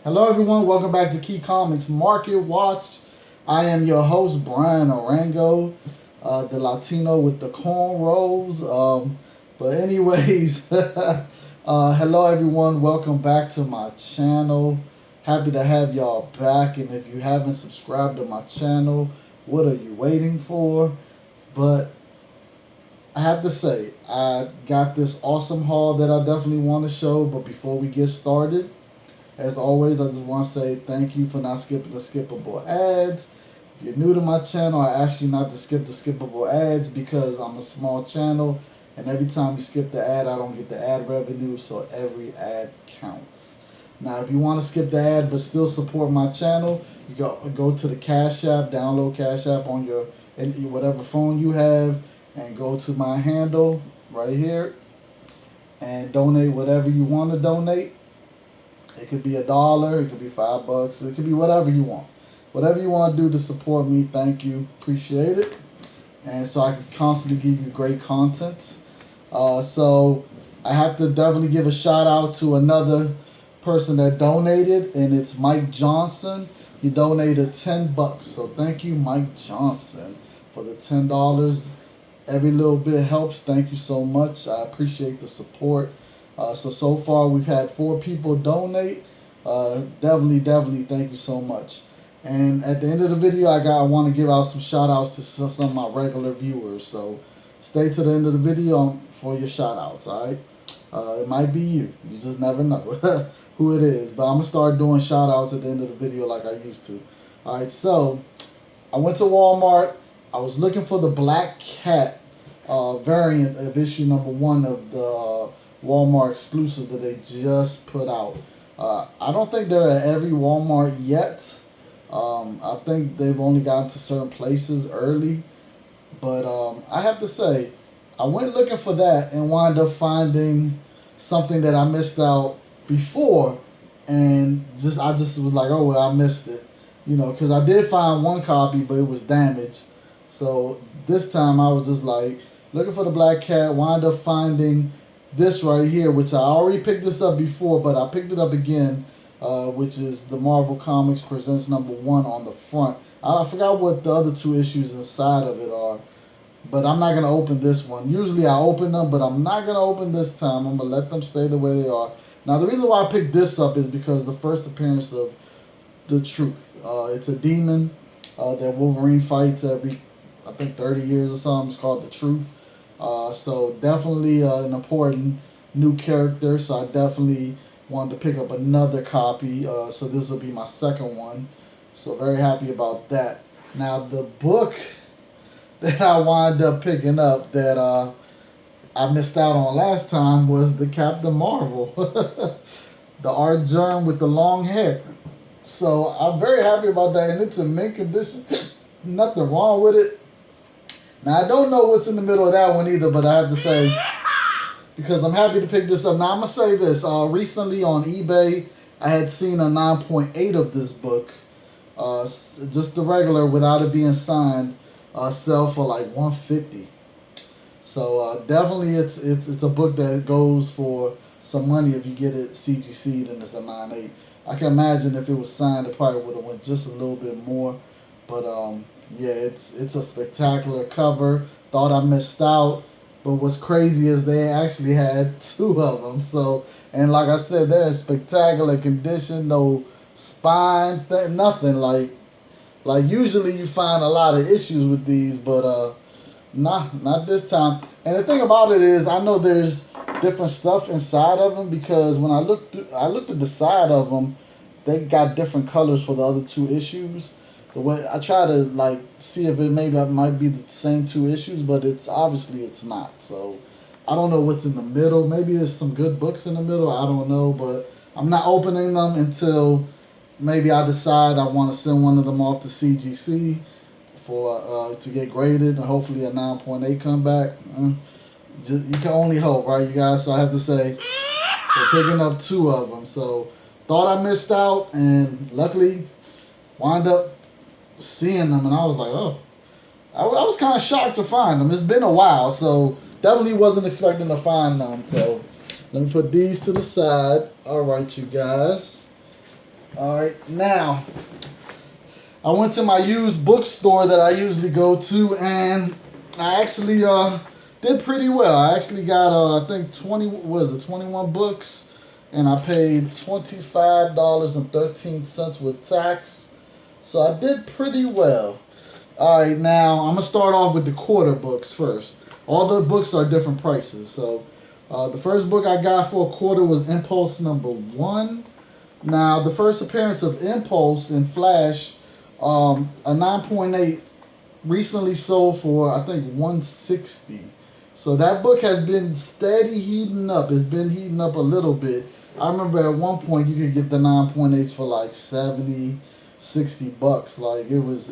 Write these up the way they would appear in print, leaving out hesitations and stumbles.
Hello everyone, welcome back to Key Comics Market Watch. I am your host, BrayanArango, the Latino with the cornrows. But anyways, hello everyone, welcome back to my channel. Happy to have y'all back, and if you haven't subscribed to my channel, what are you waiting for? But I have to say, I got this awesome haul that I definitely want to show, but before we get started, as always, I just want to say thank you for not skipping the skippable ads. If you're new to my channel, I ask you not to skip the skippable ads because I'm a small channel, and every time you skip the ad, I don't get the ad revenue, so every ad counts. Now, if you want to skip the ad but still support my channel, you go to the Cash App, download Cash App on your whatever phone you have, and go to my handle right here and donate whatever you want to donate. It could be $1, it could be $5, it could be whatever you want. Whatever you want to do to support me, thank you, appreciate it. And so I can constantly give you great content. So I have to definitely give a shout out to another person that donated, and it's Mike Johnson. He donated $10. So thank you, Mike Johnson, for the $10. Every little bit helps. Thank you so much. I appreciate the support. So far we've had 4 people donate. Definitely thank you so much. And at the end of the video, I want to give out some shout outs to some of my regular viewers. So stay to the end of the video for your shout outs, alright? It might be you. You just never know who it is. But I'm going to start doing shout outs at the end of the video like I used to. Alright, so I went to Walmart. I was looking for the Black Cat variant of issue number 1 of the Walmart exclusive that they just put out. I don't think they're at every Walmart yet. I think they've only gotten to certain places early. But I have to say, I went looking for that and wound up finding something that I missed out before. And I just was like, oh, well, I missed it. You know, because I did find one copy, but it was damaged. So this time I was just like, looking for the Black Cat, wound up finding this right here, which I already picked this up before, but I picked it up again, which is the Marvel Comics Presents number 1 on the front. I forgot what the other 2 issues inside of it are, but I'm not going to open this one. Usually I open them, but I'm not going to open this time. I'm going to let them stay the way they are. Now, the reason why I picked this up is because the first appearance of the Truth. It's a demon that Wolverine fights every, I think, 30 years or something. It's called the Truth. So definitely an important new character. So I definitely wanted to pick up another copy. So this will be my second one. So very happy about that. Now the book that I wound up picking up that I missed out on last time was the Captain Marvel. The art germ with the long hair. So I'm very happy about that, and it's in mint condition. Nothing wrong with it. Now, I don't know what's in the middle of that one either, but I have to say, because I'm happy to pick this up. Now, I'm going to say this. Recently on eBay, I had seen a 9.8 of this book, just the regular, without it being signed, sell for like $150. So definitely it's a book that goes for some money if you get it CGC'd and it's a 9.8. I can imagine if it was signed, it probably would have went just a little bit more. But yeah, it's a spectacular cover. Thought I missed out, but what's crazy is they actually had 2 of them. So, and like I said, they're in spectacular condition. No spine, nothing. Like usually you find a lot of issues with these, but not this time. And the thing about it is, I know there's different stuff inside of them because when I looked at the side of them, they got different colors for the other 2 issues. The way I try to like see if it might be the same 2 issues, but it's not. So I don't know what's in the middle. Maybe there's some good books in the middle. I don't know, but I'm not opening them until maybe I decide I want to send one of them off to CGC for to get graded and hopefully a 9.8 come back. You can only hope, right, you guys? So I have to say, we're picking up 2 of them. So thought I missed out, and luckily wound up seeing them, and I was like, oh, I was kind of shocked to find them. It's been a while, so definitely wasn't expecting to find them. So let me put these to the side. All right, you guys. All right, now I went to my used bookstore that I usually go to, and I actually did pretty well. I actually got I think 21 books, and I paid $25.13 with tax. So I did pretty well. All right, now I'm gonna start off with the quarter books first. All the books are different prices. So the first book I got for a quarter was Impulse #1. Now the first appearance of Impulse in Flash, a 9.8 recently sold for I think 160. So that book has been steady heating up. It's been heating up a little bit. I remember at one point you could get the 9.8s for like 70, $60. Like it was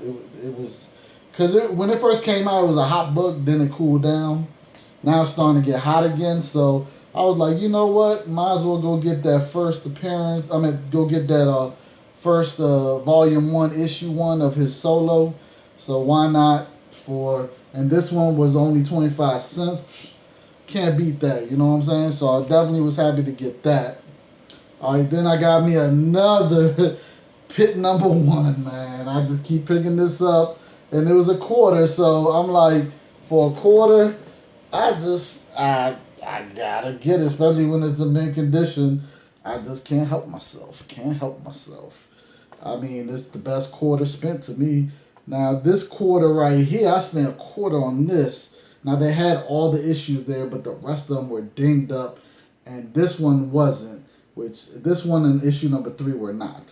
because when it first came out, it was a hot book. Then it cooled down. Now it's starting to get hot again. So I was like, you know what? Might as well go get that first appearance. I mean, go get that first volume 1, issue 1 of his solo. So why not for? And this one was only 25 cents. Can't beat that. You know what I'm saying? So I definitely was happy to get that. All right, then I got me another Pit #1, man. I just keep picking this up, and it was a quarter, so I'm like, for a quarter, I gotta get it, especially when it's in mint condition. I just can't help myself. Can't help myself. I mean, it's the best quarter spent to me. Now this quarter right here, I spent a quarter on this. Now they had all the issues there, but the rest of them were dinged up, and this one wasn't. Which this one and issue #3 were not.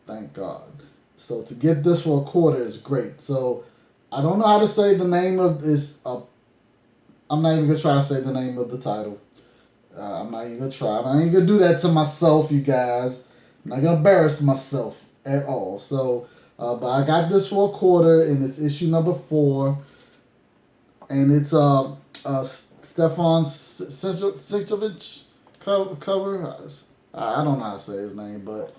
Thank God. So to get this for a quarter is great. So I don't know how to say the name of this. I'm not even gonna try to say the name of the title. I'm not even gonna try. I ain't gonna do that to myself, you guys. I'm not gonna embarrass myself at all. So, but I got this for a quarter, and it's issue #4, and it's Stefan Sijovic cover. I don't know how to say his name, but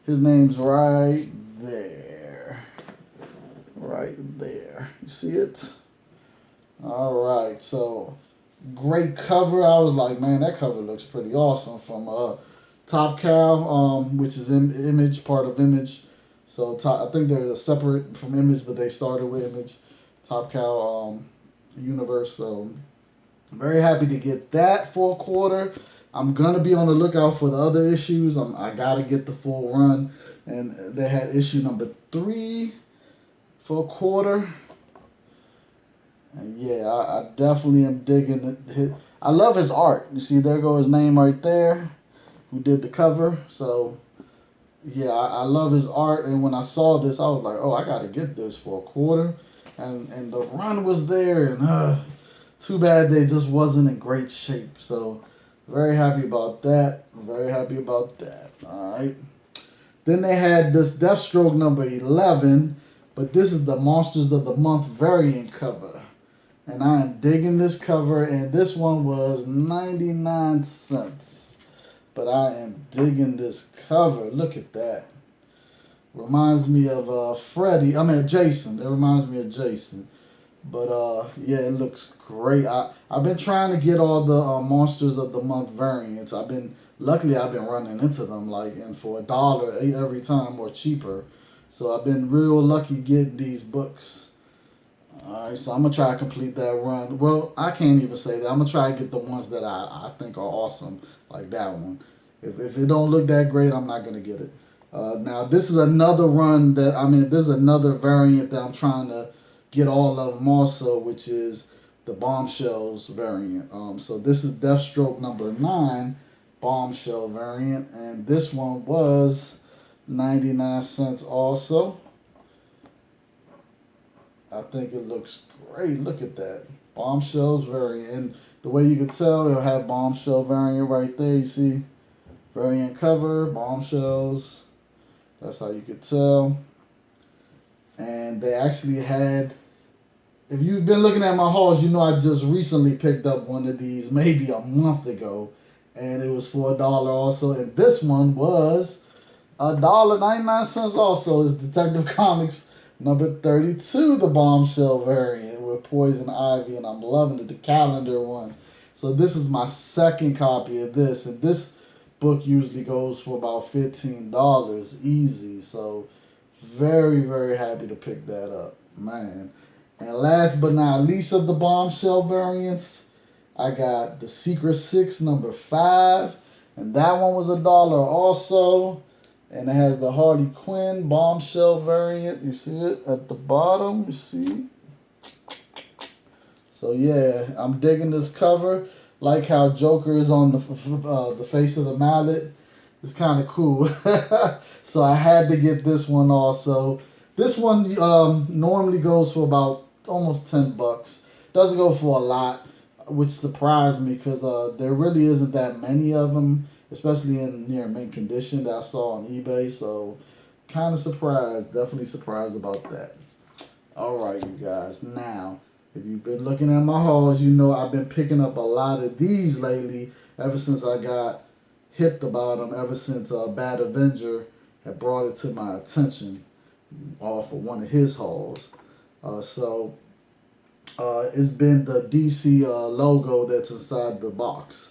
his name's right there. Right there. You see it? Alright, so great cover. I was like, man, that cover looks pretty awesome from Top Cow, which is Image, part of Image. So I think they're separate from Image, but they started with Image. Top Cow universe. So I'm very happy to get that for a quarter. I'm gonna be on the lookout for the other issues. I gotta get the full run, and they had issue #3 for a quarter. And yeah, I definitely am digging it. I love his art. You see, there goes his name right there, who did the cover. So yeah, I love his art. And when I saw this, I was like, oh, I gotta get this for a quarter. And the run was there, and too bad they just wasn't in great shape. So very happy about that. Very happy about that. Alright. Then they had this Deathstroke #11, but this is the Monsters of the Month variant cover. And I am digging this cover, and this one was 99 cents. But I am digging this cover. Look at that. Reminds me of Jason. It reminds me of Jason. But yeah, it looks great. I've been trying to get all the Monsters of the Month variants. Luckily I've been running into them and for $1 every time or cheaper. So I've been real lucky getting these books. Alright, so I'm gonna try to complete that run. Well, I can't even say that. I'm gonna try to get the ones that I think are awesome, like that one. If it don't look that great, I'm not gonna get it. Now this is another run this is another variant that I'm trying to get all of them also, which is the Bombshells variant. So this is Deathstroke #9 Bombshell variant, and this one was 99 cents also. I think it looks great. Look at that. Bombshells variant. And the way you can tell, it'll have Bombshell variant right there. You see? Variant cover, Bombshells. That's how you could tell. And they actually had, if you've been looking at my hauls, you know I just recently picked up one of these maybe a month ago. And it was for $1 also. And this one was $1.99 also. It's Detective Comics #32, the Bombshell variant with Poison Ivy. And I'm loving it, the calendar one. So this is my second copy of this. And this book usually goes for about $15 easy. So very, very happy to pick that up, man. And last but not least of the bombshell variants, I got the Secret Six #5, and that one was $1 also. And it has the Harley Quinn bombshell variant. You see it at the bottom. You see. So yeah, I'm digging this cover. Like how Joker is on the face of the mallet. It's kind of cool. So I had to get this one also. This one normally goes for about almost $10. Doesn't go for a lot, which surprised me because there really isn't that many of them, especially in near mint condition that I saw on eBay. So kind of surprised, definitely surprised about that. All right, you guys. Now, if you've been looking at my hauls, you know I've been picking up a lot of these lately. Ever since I got hipped about them, ever since Bad Avenger had brought it to my attention off of one of his hauls. So it's been the DC logo that's inside the box.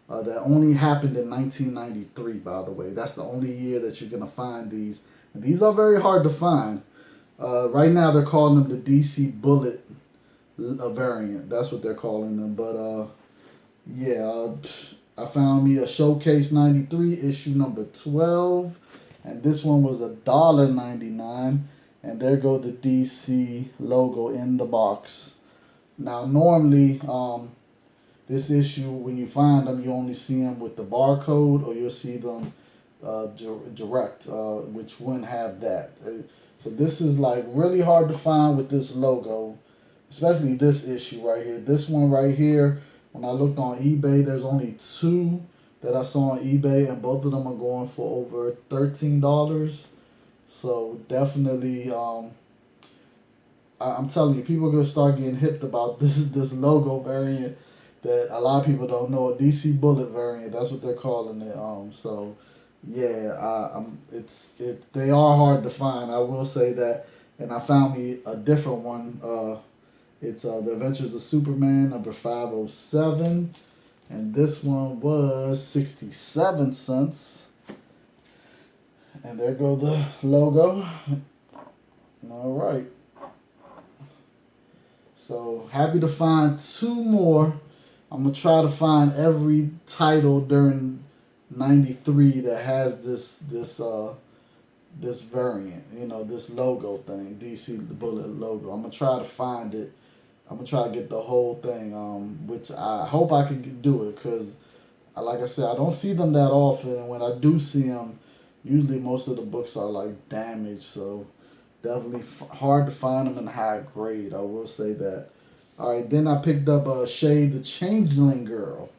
That only happened in 1993, by the way. That's the only year that you're going to find these. And these are very hard to find. Right now they're calling them the DC Bullet variant. That's what they're calling them. But yeah, I found me a Showcase 93 issue #12. And this one was $1.99. And there go the DC logo in the box. Now normally this issue, when you find them, you only see them with the barcode, or you'll see them direct, which wouldn't have that. So this is like really hard to find with this logo, especially this issue right here. This one right here, when I looked on eBay, there's only 2 that I saw on eBay, and both of them are going for over $13. So definitely, I'm telling you, people are gonna start getting hipped about this logo variant that a lot of people don't know. A DC Bullet variant, that's what they're calling it. So yeah, they are hard to find. I will say that, and I found me a different one. It's The Adventures of Superman #507, and this one was 67 cents. And there go the logo. All right. So happy to find 2 more. I'm gonna try to find every title during '93 that has this variant, this logo thing, DC the Bullet logo. I'm gonna try to find it. I'm gonna try to get the whole thing, which I hope I can do it, because like I said, I don't see them that often, and when I do see them, usually most of the books are like damaged, so definitely hard to find them in high grade. I will say that. All right, then I picked up Shade the Changeling Girl,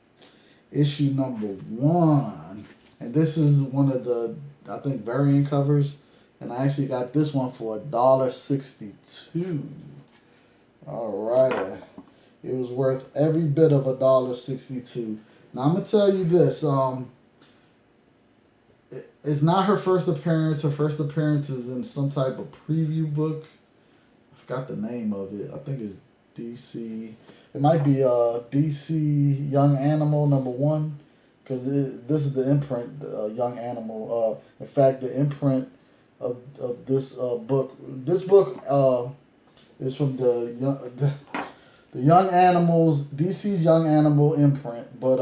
issue #1, and this is one of the, I think, variant covers, and I actually got this one for $1.62. All right, it was worth every bit of $1.62. Now I'm gonna tell you this, it's not her first appearance. Her first appearance is in some type of preview book. I forgot the name of it. I think it's DC. It might be DC Young Animal #1, because this is the imprint, Young Animal. In fact, the imprint of this book. This book is from the Young Animals, DC's Young Animal imprint. But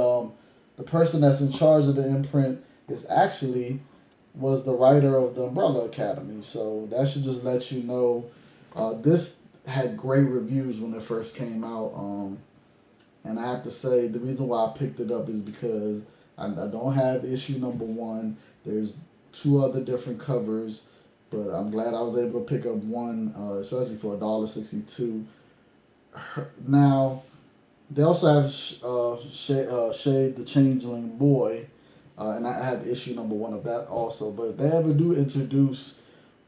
the person that's in charge of the imprint is actually was the writer of the Umbrella Academy. So that should just let you know. This had great reviews when it first came out. And I have to say, the reason why I picked it up is because I don't have issue #1. There's 2 other different covers, but I'm glad I was able to pick up one, especially for $1.62. Now, they also have Shade the Changeling Boy, and I have issue #1 of that also. But if they ever do introduce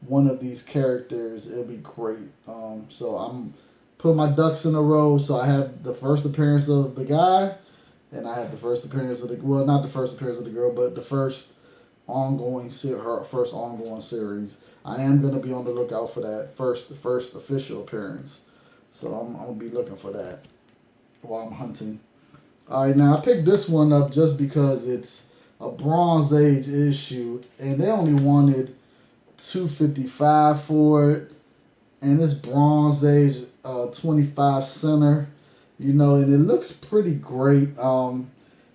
one of these characters, it'll be great. So I'm putting my ducks in a row. So I have the first appearance of the guy, and I have the first appearance of not the first appearance of the girl, but the first her first ongoing series. I am gonna be on the lookout for that first official appearance. So I'm gonna be looking for that while I'm hunting. All right, now I picked this one up just because it's a Bronze Age issue, and they only wanted $255 for it, and it's Bronze Age 25 center, and it looks pretty great.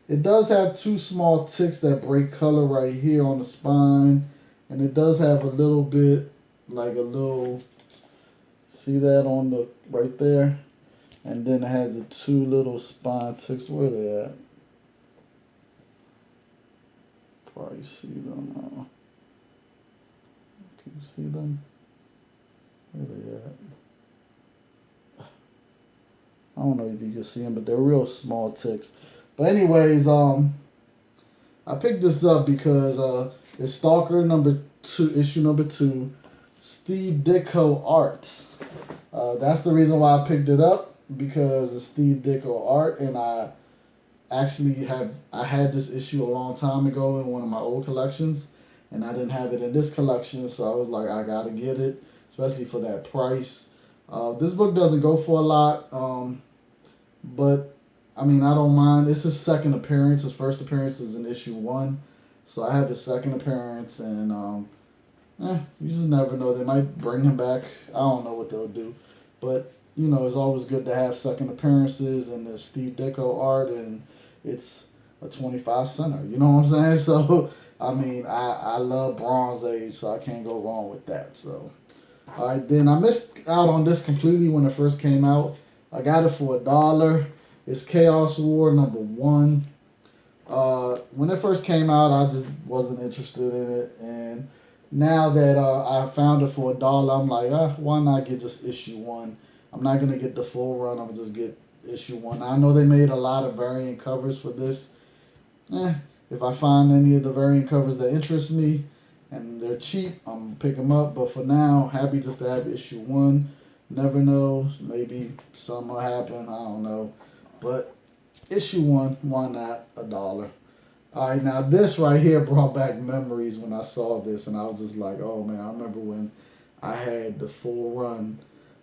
It does have two small ticks that break color right here on the spine, and it does have a little bit, like a little, see that on the right there, and then it has the two little spine ticks. Where they at? Probably see them. Can you see them? Where they at? I don't know if you can see them, but they're real small ticks. But anyways, I picked this up because it's Stalker issue number 2, Steve Ditko art. That's the reason why I picked it up, because it's Steve Ditko art, and I had this issue a long time ago in one of my old collections, and I didn't have it in this collection, so I was like, I gotta get it, especially for that price. This book doesn't go for a lot, but I mean, I don't mind. It's his second appearance. His first appearance is in issue 1, so I have his second appearance, and you just never know. They might bring him back. I don't know what they'll do, but it's always good to have second appearances, and the Steve Ditko art, and it's a 25 center. You know what I'm saying? So I mean, I love Bronze Age, so I can't go wrong with that. So all right, then I missed out on this completely when it first came out. I got it for $1. It's Chaos War number 1. When it first came out, I just wasn't interested in it, and now that I found it for $1, I'm like, why not get just issue 1? I'm not gonna get the full run. I'm gonna just get issue 1. I know they made a lot of variant covers for this. If I find any of the variant covers that interest me and they're cheap, I'm gonna pick them up. But for now, happy just to have issue 1. Never know, maybe something will happen. I don't know, but issue 1, why not $1? All right, now this right here brought back memories when I saw this, and I was just like, oh man, I remember when I had the full run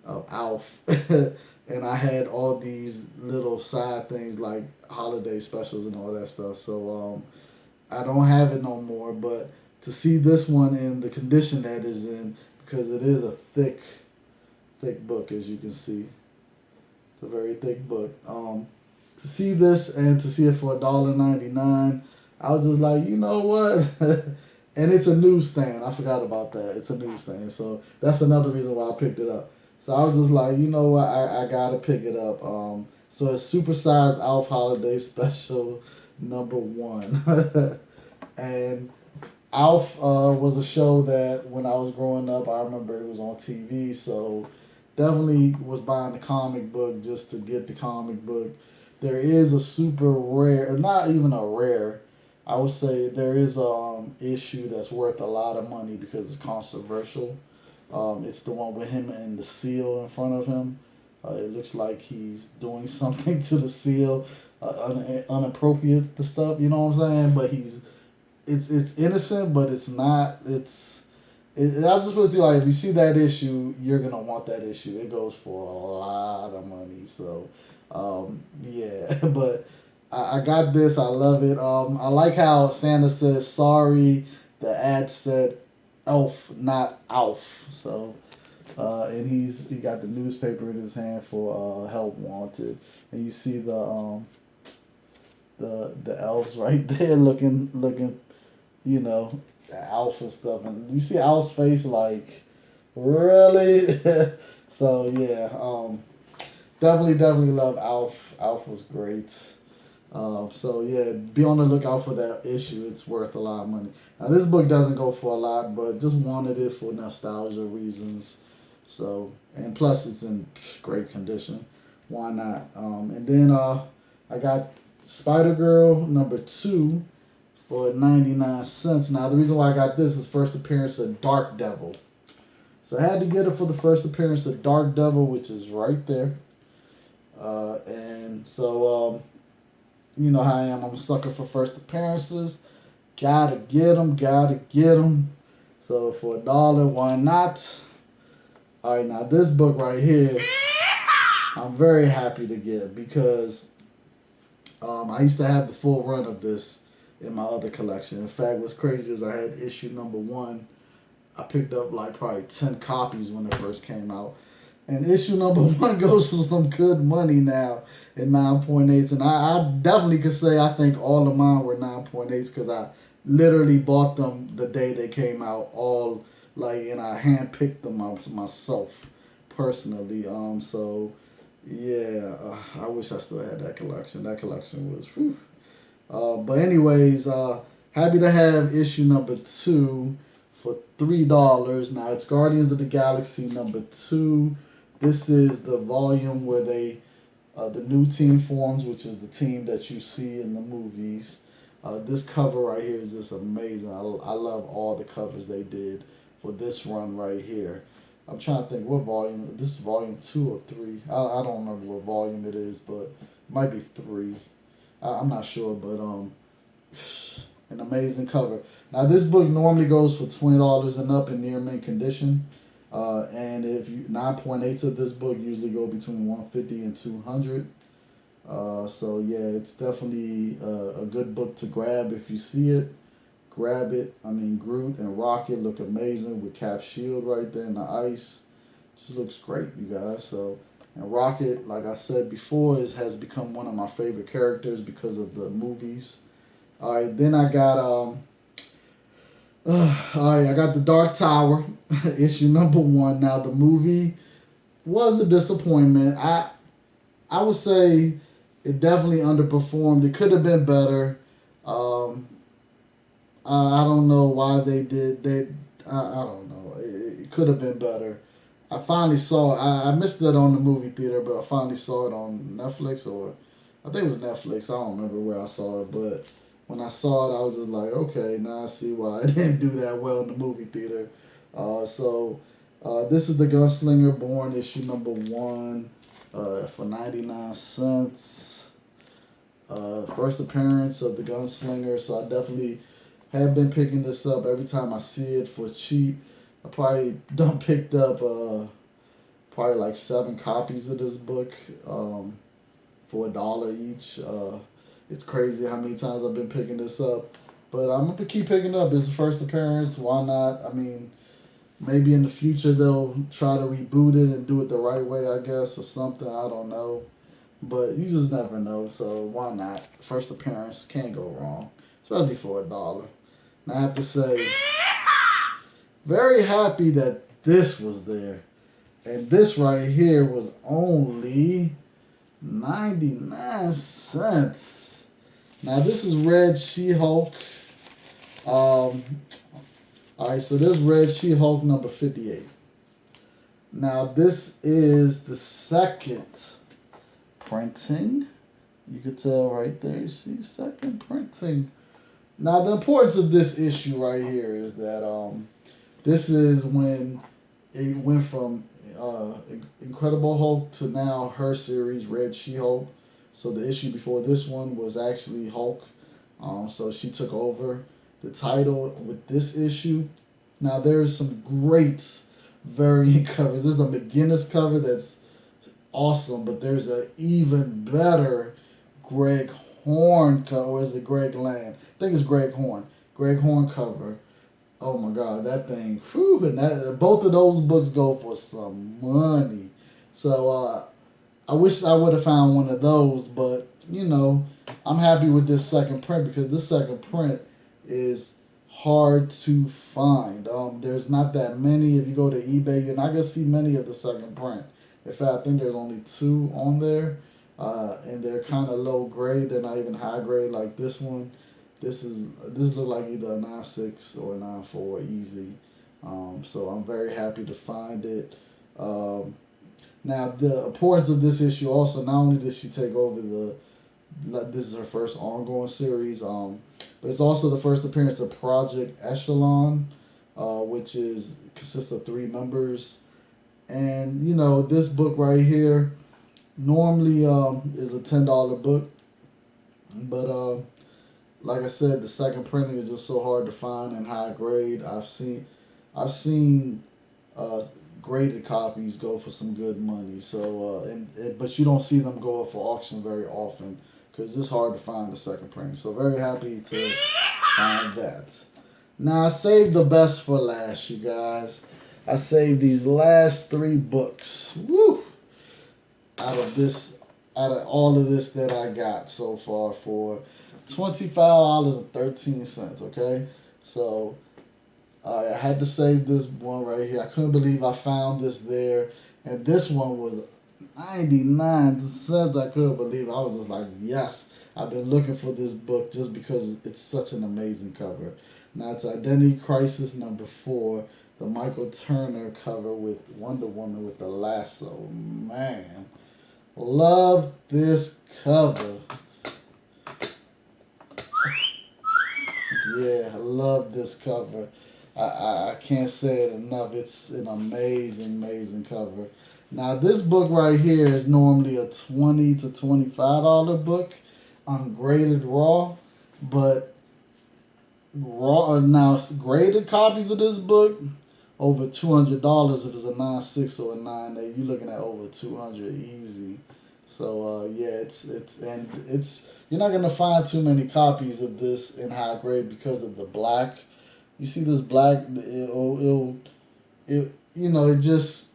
of Alf, and I had all these little side things like holiday specials and all that stuff. So I don't have it no more, but to see this one in the condition that is in, because it is a thick book, as you can see. It's a very thick book. To see this and to see it for $1.99, I was just like, you know what? And it's a newsstand. I forgot about that. It's a newsstand. So that's another reason why I picked it up. So I was just like, you know what? I gotta pick it up. So it's Supersized Alf Holiday Special number 1. And Alf was a show that when I was growing up, I remember it was on TV. So definitely was buying the comic book just to get the comic book. There is a super rare, or not even a rare, I would say there is a issue that's worth a lot of money because it's controversial. It's the one with him and the seal in front of him. It looks like he's doing something to the seal, inappropriate the stuff. You know what I'm saying? But it's innocent, but it's not. I just put it to you, like, if you see that issue, you're gonna want that issue. It goes for a lot of money. So yeah, but I got this. I love it. I like how Santa says sorry. The ad said elf, not Alf. So and he got the newspaper in his hand for help wanted, and you see the elves right there looking, the Alf and stuff, and you see Alf's face like, really. So yeah, definitely love Alf. Alf was great. So yeah, be on the lookout for that issue. It's worth a lot of money. Now this book doesn't go for a lot, but just wanted it for nostalgia reasons. So, and plus it's in great condition. Why not? And then I got Spider Girl number 2 for 99 cents. Now the reason why I got this is first appearance of Dark Devil. So I had to get it for the first appearance of Dark Devil, which is right there. And so, you know how I am. I'm a sucker for first appearances. Gotta get them. So for $1, why not? All right, now this book right here, I'm very happy to get because I used to have the full run of this. in my other collection. In fact, what's crazy is I had issue number 1. I picked up like probably 10 copies when it first came out. And issue number 1 goes for some good money now in 9.8s. And I definitely could say I think all of mine were 9.8s because I literally bought them the day they came out, all like, and I handpicked them out myself personally. So yeah, I wish I still had that collection. That collection was, whew. But anyways, happy to have issue number 2 for $3. Now it's Guardians of the Galaxy number 2. This is the volume where the new team forms, which is the team that you see in the movies. This cover right here is just amazing. I love all the covers they did for this run right here. I'm trying to think what volume. This is volume 2 or 3. I don't remember what volume it is, but it might be 3. I'm not sure, but an amazing cover. Now this book normally goes for $20 and up in near mint condition, and if you 9.8s of this book usually go between 150 and 200. So yeah, it's definitely a good book to grab if you see it. Grab it. I mean, Groot and Rocket look amazing with Cap's shield right there in the ice. Just looks great, you guys. So, and Rocket, like I said before, has become one of my favorite characters because of the movies. All right, then I got I got the Dark Tower, issue number 1. Now the movie was a disappointment. I would say it definitely underperformed. It could have been better. Um, I don't know why they did. I don't know. It could have been better. I finally saw it. I missed it on the movie theater, but I finally saw it on Netflix, or I think it was Netflix. I don't remember where I saw it, but when I saw it, I was just like, okay, now I see why it didn't do that well in the movie theater. This is the Gunslinger Born issue number 1 for 99 cents. First appearance of the Gunslinger, so I definitely have been picking this up every time I see it for cheap. I probably done picked up probably like 7 copies of this book for $1 each. It's crazy how many times I've been picking this up, but I'm gonna keep picking it up. It's the first appearance. Why not? I mean, maybe in the future they'll try to reboot it and do it the right way, I guess, or something. I don't know, but you just never know. So why not? First appearance, can't go wrong, especially for $1. And I have to say, very happy that this was there. And this right here was only 99 cents. Now this is Red She-Hulk. Alright, so this Red She-Hulk number 58. Now this is the second printing. You can tell right there, you see, second printing. Now the importance of this issue right here is that this is when it went from Incredible Hulk to now her series, Red She-Hulk. So the issue before this one was actually Hulk. So she took over the title with this issue. Now there's some great variant covers. There's a McGinnis cover that's awesome, but there's an even better Greg Horn cover. Or is it Greg Land? I think it's Greg Horn. Greg Horn cover. Oh my God, that thing! Whew, and both of those books go for some money. So I wish I would have found one of those, but I'm happy with this second print because this second print is hard to find. There's not that many. If you go to eBay, you're not gonna see many of the second print. In fact, I think there's only 2 on there, and they're kind of low grade. They're not even high grade like this one. This look like either a 9.6 or a 9.4 easy. So I'm very happy to find it. Now the importance of this issue also, not only did she take over this is her first ongoing series, but it's also the first appearance of Project Echelon, which consists of 3 members. And this book right here normally is a $10 book, but like I said, the second printing is just so hard to find and high grade. I've seen graded copies go for some good money. So but you don't see them go up for auction very often because it's hard to find the second printing. So very happy to find that. Now I saved the best for last, you guys. I saved these last 3 books. Woo! Out of this, out of all of this that I got so far for $25.13. Okay, so I had to save this one right here. I couldn't believe I found this there, and this one was 99 cents. I couldn't believe it. I was just like, yes, I've been looking for this book just because it's such an amazing cover. Now it's Identity Crisis #4, the Michael Turner cover with Wonder Woman with the lasso. Man, love this cover. Yeah, I love this cover. I can't say it enough. It's an amazing cover. Now this book right here is normally a $20 to $25 book, ungraded raw, but raw now graded copies of this book over $200 if it's a 9.6 or a 9.8. You're looking at over 200 easy. So yeah, it's you're not gonna find too many copies of this in high grade because of the black. You see this black, it it just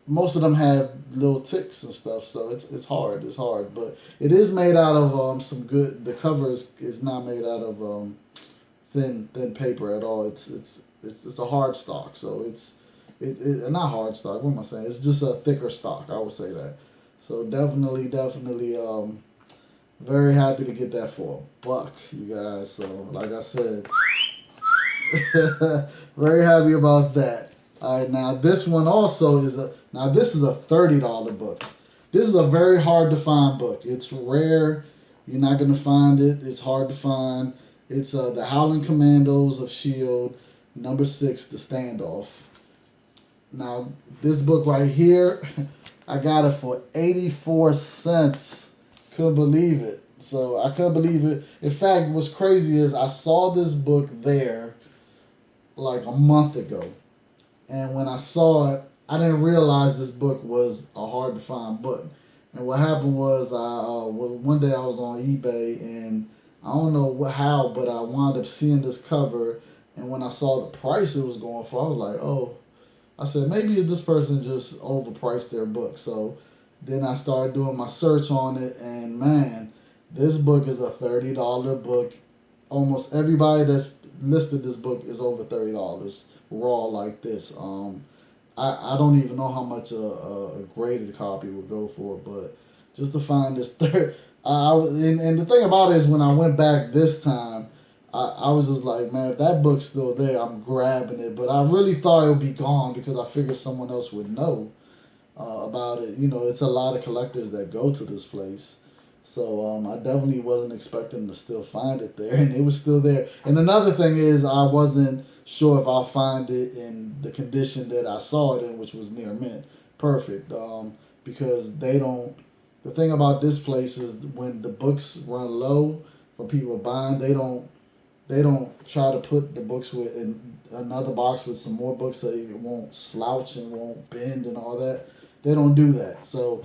most of them have little ticks and stuff, so it's hard, but it is made out of some good. The cover is not made out of thin paper at all. It's a hard stock, so not hard stock. What am I saying? It's just a thicker stock. I would say that. So definitely very happy to get that for $1, you guys. So like I said, very happy about that. All right, now this one also is this is a $30 book. This is a very hard to find book. It's rare. You're not gonna find it. It's hard to find. It's the Howling Commandos of Shield, #6, The Standoff. Now this book right here, I got it for 84 cents. Couldn't believe it. So I couldn't believe it. In fact, what's crazy is I saw this book there like a month ago. And when I saw it, I didn't realize this book was a hard to find book. And what happened was one day I was on eBay, and I don't know how, but I wound up seeing this cover. And when I saw the price it was going for, I was like, oh. I said, maybe this person just overpriced their book. So then I started doing my search on it, and man, this book is a $30 book. Almost everybody that's listed this book is over $30 raw like this. I don't even know how much a graded copy would go for, but just to find this and the thing about it is when I went back this time, I was just like, man, if that book's still there, I'm grabbing it. But I really thought it would be gone because I figured someone else would know about it. You know, it's a lot of collectors that go to this place. So I definitely wasn't expecting to still find it there, and it was still there. And another thing is I wasn't sure if I'll find it in the condition that I saw it in, which was near mint. Perfect. Because they don't. The thing about this place is when the books run low from people buying, they don't try to put the books in another box with some more books so it won't slouch and won't bend and all that. They don't do that. So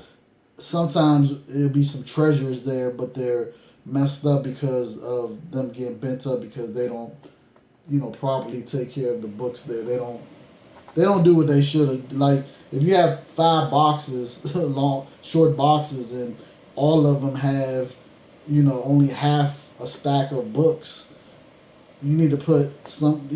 sometimes it'll be some treasures there, but they're messed up because of them getting bent up because they don't, properly take care of the books there. They don't do what they should have. Like if you have 5 boxes, short boxes, and all of them have, only half a stack of books, you need to put some,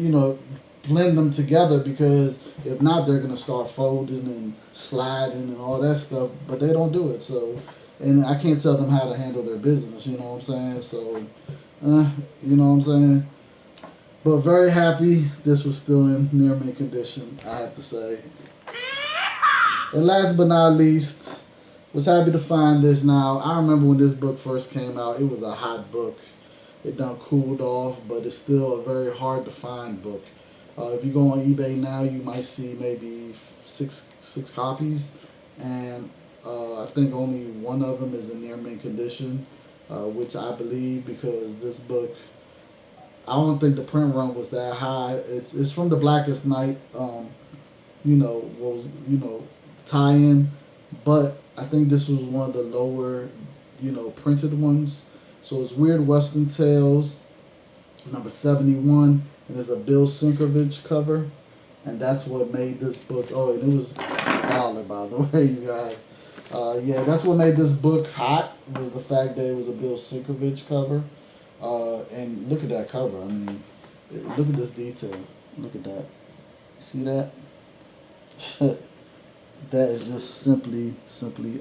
blend them together because if not, they're gonna start folding and sliding and all that stuff. But they don't do it. So, and I can't tell them how to handle their business. You know what I'm saying? So, you know what I'm saying? But very happy this was still in near mint condition, I have to say. And last but not least, was happy to find this. Now, I remember when this book first came out, it was a hot book. It done cooled off, but it's still a very hard to find book. If you go on eBay now, you might see maybe six copies, and I think only one of them is in near mint condition, which I believe because this book, I don't think the print run was that high. It's from the Blackest Night, tie-in, but I think this was one of the lower printed ones. So it's Weird Western Tales, number 71, and there's a Bill Sienkiewicz cover, and that's what made this book. Oh, and it was $1, by the way, you guys. Yeah, that's what made this book hot, was the fact that it was a Bill Sienkiewicz cover. And look at that cover. I mean, look at this detail. Look at that. See that? That is just simply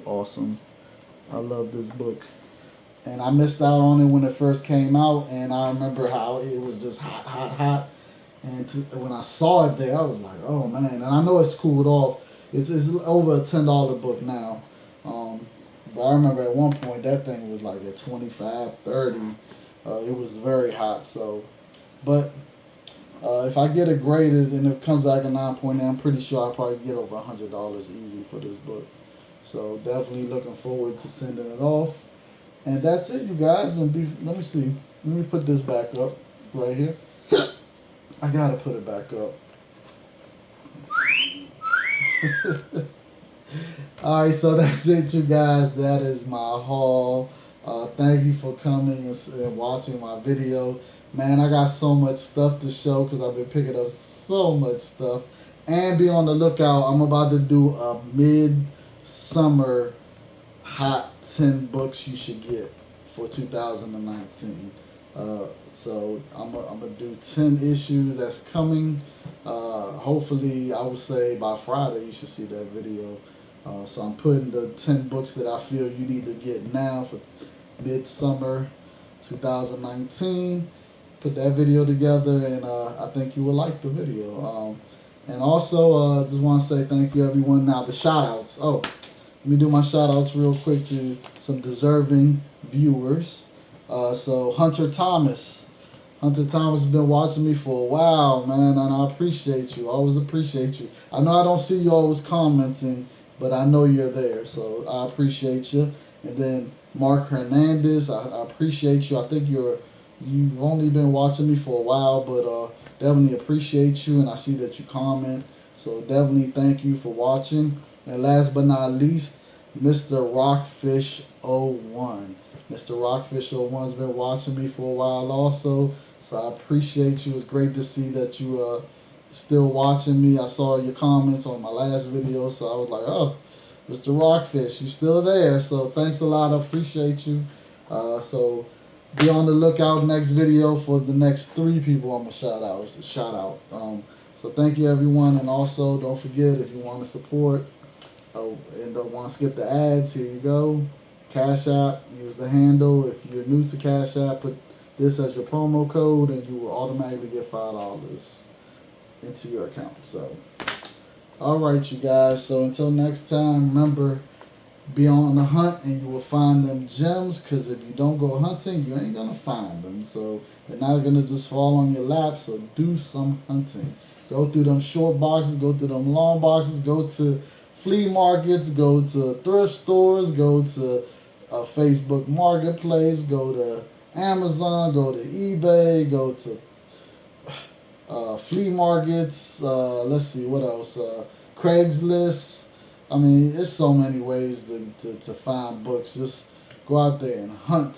awesome. I love this book. And I missed out on it when it first came out, and I remember how it was just hot, hot, hot. And when I saw it there, I was like, oh man. And I know it's cooled off. It's over a $10 book now. But I remember at one point that thing was like at 25, 30. It was very hot. So, but if I get it graded and it comes back a 9.8, I'm pretty sure I'll probably get over $100 easy for this book. So definitely looking forward to sending it off. And that's it, you guys. And let me see. Let me put this back up right here. I gotta put it back up. Alright, so that's it, you guys. That is my haul. Thank you for coming and watching my video. Man, I got so much stuff to show because I've been picking up so much stuff. And be on the lookout. I'm about to do a mid-summer hot 10 books you should get for 2019. So I'm gonna do 10 issues that's coming. Hopefully, I would say by Friday you should see that video. So I'm putting the 10 books that I feel you need to get now for midsummer 2019. Put that video together, and I think you will like the video. And also, just want to say thank you, everyone. Now the shout-outs. Oh, let me do my shout-outs real quick to some deserving viewers. So Hunter Thomas has been watching me for a while, man, and I appreciate you. I always appreciate you. I know I don't see you always commenting, but I know you're there, so I appreciate you. And then Mark Hernandez, I appreciate you. I think you've only been watching me for a while, but definitely appreciate you, and I see that you comment. So definitely thank you for watching. And last but not least, Mr. Rockfish01. Mr. Rockfish01's been watching me for a while also, so I appreciate you. It's great to see that you still watching me. I saw your comments on my last video, so I was like, oh, Mr. Rockfish, you still there. So thanks a lot. I appreciate you. So be on the lookout next video for the next 3 people I'm going to shout out. So thank you, everyone. And also, don't forget, if you want to support and don't want to skip the ads, here you go. Cash App, use the handle. If you're new to Cash App, put this as your promo code, and you will automatically get $5 into your account. So, alright, you guys. So until next time, remember, be on the hunt and you will find them gems, because if you don't go hunting, you ain't gonna find them. So they're not gonna just fall on your lap. So do some hunting. Go through them short boxes, go through them long boxes, go to flea markets, go to thrift stores, go to Facebook Marketplace, go to Amazon, go to eBay, go to flea markets, let's see, what else, Craigslist. I mean, there's so many ways to find books. Just go out there and hunt,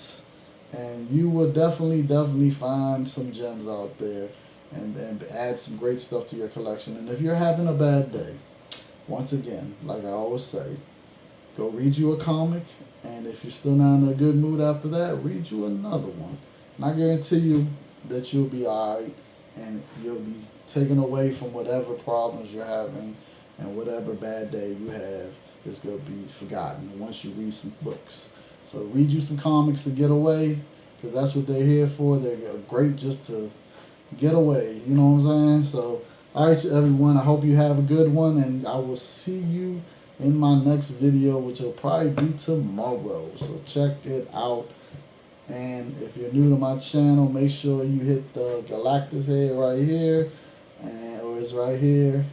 and you will definitely find some gems out there, and add some great stuff to your collection. And if you're having a bad day, once again, like I always say, go read you a comic, and if you're still not in a good mood after that, read you another one. And I guarantee you that you'll be alright, and you'll be taken away from whatever problems you're having, and whatever bad day you have is going to be forgotten once you read some books. So read you some comics to get away, because that's what they're here for. They're great just to get away, you know what I'm saying? So, alright, everyone, I hope you have a good one, and I will see you in my next video, which will probably be tomorrow. So check it out. And if you're new to my channel, make sure you hit the Galactus head right here, or it's right here,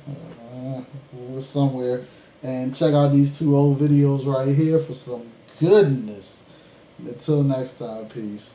or somewhere. And check out these 2 old videos right here for some goodness. Until next time, peace.